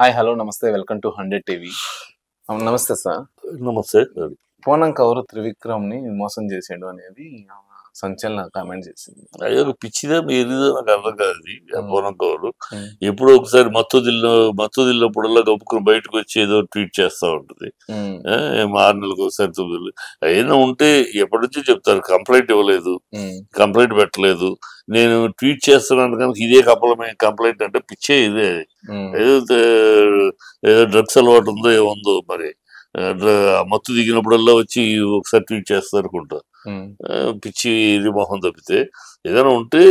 Hi hello నమస్తే welcome to 100 TV. నమస్తే sir. నమస్తే. పూనంక ఎవరు త్రివిక్రమ్ ని మోసం చేసాడు అనేది సంచలన కామెంట్ చేసింది. అయ్యో పిచ్చిదా మీరిదో నాకు అర్థం కాదు. పూనం కౌరు ఎప్పుడో ఒకసారి మత్తుదిల్లినప్పుడల్లా గొప్పకుని బయటకు వచ్చి ఏదో ట్వీట్ చేస్తూ ఉంటుంది. 6 నెలలకు ఒకసారి 9 నెలలు అయినా ఉంటే ఎప్పటి నుంచో చెప్తారు కంప్లైంట్ ఇవ్వలేదు, కంప్లైంట్ పెట్టలేదు, నేను ట్వీట్ చేస్తున్నాను కనుక ఇదే కంప్లైంట్ అంటే పిచ్చే ఇదే. ఏదో డ్రగ్స్ అలవాటు ఉందో ఏముందో మరి మత్తు దిగినప్పుడల్లా వచ్చి ఒకసారి ట్వీట్ చేస్తారు అనుకుంటా. పిచ్చి ఇది మొహం తప్పితే ఏదైనా ఉంటే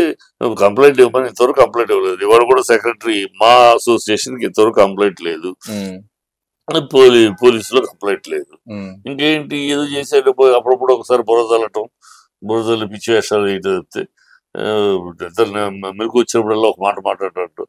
కంప్లైంట్ ఇవ్వమని ఇంతవరకు కంప్లైంట్ ఇవ్వలేదు. ఇవాళ కూడా సెక్రటరీ మా అసోసియేషన్ కి ఇంతవరకు కంప్లైంట్ లేదు, పోలీసులో కంప్లైంట్ లేదు. ఇంకేంటి ఏదో చేసేట అప్పుడప్పుడు ఒకసారి బురదలు పిచ్చి వేషాలు వేయటం తప్పితే మెలకు వచ్చినప్పుడల్లా ఒక మాట మాట్లాడటం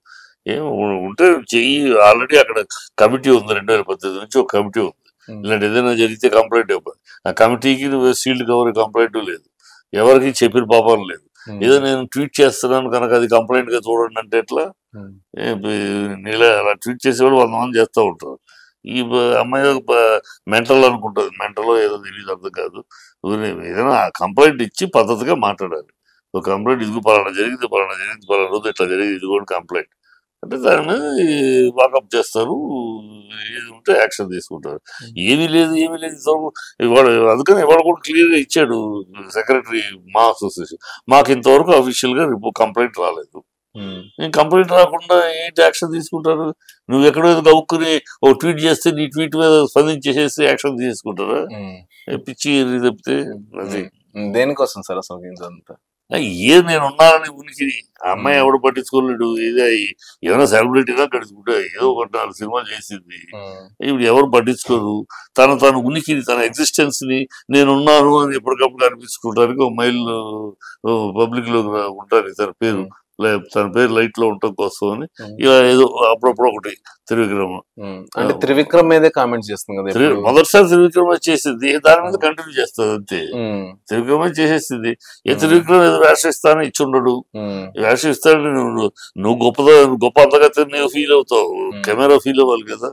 ఏం ఉంటే చెయ్యి. ఆల్రెడీ అక్కడ కమిటీ ఉంది, 2018 నుంచి ఒక కమిటీ ఉంది. ఇలాంటి ఏదైనా జరిగితే కంప్లైంట్ ఇవ్వాలి. ఆ కమిటీకి సీల్డ్ కవర్ కంప్లైంట్ లేదు, ఎవరికి చెప్పిన పాపం లేదు. ఏదో నేను ట్వీట్ చేస్తున్నాను కనుక అది కంప్లైంట్ గా చూడండి అంటే ఎట్లా? నీలా అలా ట్వీట్ చేసేవాళ్ళు 100 మంది చేస్తూ ఉంటారు. ఈ అమ్మాయి మెంటల్ అనుకుంటుంది, మెంటల్ ఏదో తెలియదు, అర్థం కాదు. ఏదైనా కంప్లైంట్ ఇచ్చి పద్ధతిగా మాట్లాడాలి. ఒక కంప్లైంట్ ఇదిగో పలానా జరిగింది, పలానా రోజు ఇట్లా జరిగింది, ఇది కూడా కంప్లైంట్ అంటే దాని మీద వాకప్ చేస్తారు, ఏది ఉంటే యాక్షన్ తీసుకుంటారు. ఏమీ లేదు ఇవాళ. అందుకని ఇవాళ కూడా క్లియర్ గా ఇచ్చాడు సెక్రటరీ మా అసోసియేషన్, మాకు ఇంతవరకు అఫీషియల్ గా కంప్లైంట్ రాలేదు. కంప్లైంట్ రాకుండా ఏంటి యాక్షన్ తీసుకుంటారు? నువ్వు ఎక్కడో గౌక్కుని ఓ ట్వీట్ చేస్తే నీ ట్వీట్ మీద స్పందించేసేసి యాక్షన్ తీసుకుంటారా? పిచ్చి తప్పితే అది దేనికోసం సార్ అసలు ఇదంతా? నేను ఉన్నానని ఉనికి అమ్మాయి ఎవడు పట్టించుకోలేడు. ఏదైనా సెలబ్రిటీగా గడుచుకుంటే ఏదో ఒక 4 సినిమాలు చేసింది, ఇప్పుడు ఎవరు పట్టించుకోరు. తన ఉనికిని, తన ఎగ్జిస్టెన్స్ ని నేనున్నాను అని ఎప్పటికప్పుడు అనిపించుకోవడానికి ఒక మైల్ పబ్లిక్ లో ఉంటారు. తన పేరు లైట్ లో ఉండటం కోసం అని ఇలా ఏదో అప్పుడప్పుడు ఒకటి త్రివిక్రమ్ అంటే త్రివిక్రమ్ మీదే కామెంట్ చేస్తుంది కదా. మొదటిసారి త్రివిక్రమ్ చేసింది, దాని మీద కంటిన్యూ చేస్తుంది అంతే. త్రివిక్రమ్ చేసేసింది. త్రివిక్రమ్ ఏదో వేషం ఇస్తాను ఇచ్చుండడు, వేషం ఇస్తాడు. నువ్వు గొప్ప అంతగా నువ్వు ఫీల్ అవుతావు, కెమెరా ఫీల్ అవ్వాలి కదా.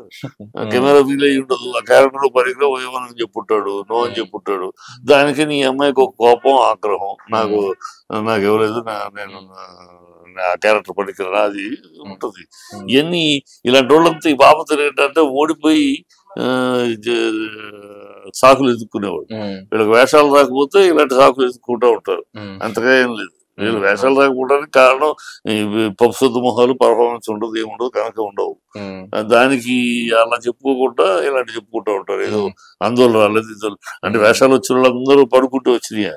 కెమెరా ఫీల్ అయ్యి ఉండదు. ఆ క్యారెక్టర్ పరిగ్రహం ఏమని చెప్పుంటాడు, నో అని చెప్పుంటాడు. దానికి నీ అమ్మాయికి ఒక కోపం, ఆగ్రహం, నాకు ఎవలేదు, నేను ఆ క్యారెక్టర్ పనికిరా అది ఉంటుంది. ఇవన్నీ ఇలాంటి వాళ్ళంతా ఈ బాబు ఏంటంటే ఓడిపోయి సాకులు ఎదుర్కొనేవాడు. వీళ్ళకి వేషాలు రాకపోతే ఇలాంటి సాకులు ఎదుర్కొంటూ ఉంటారు, అంతగా ఏం లేదు. వీళ్ళు వేషాలు రాకపోవడానికి కారణం పప్పు మొహాలు, పర్ఫార్మెన్స్ ఉండదు, ఏముండదు, కనుక ఉండవు. దానికి అలా చెప్పుకోకుండా ఇలాంటి చెప్పుకుంటూ ఉంటారు. ఏదో ఆందోళన రాలేదు అంటే వేషాలు వచ్చిన వాళ్ళందరూ పడుకుంటూ వచ్చినాయి.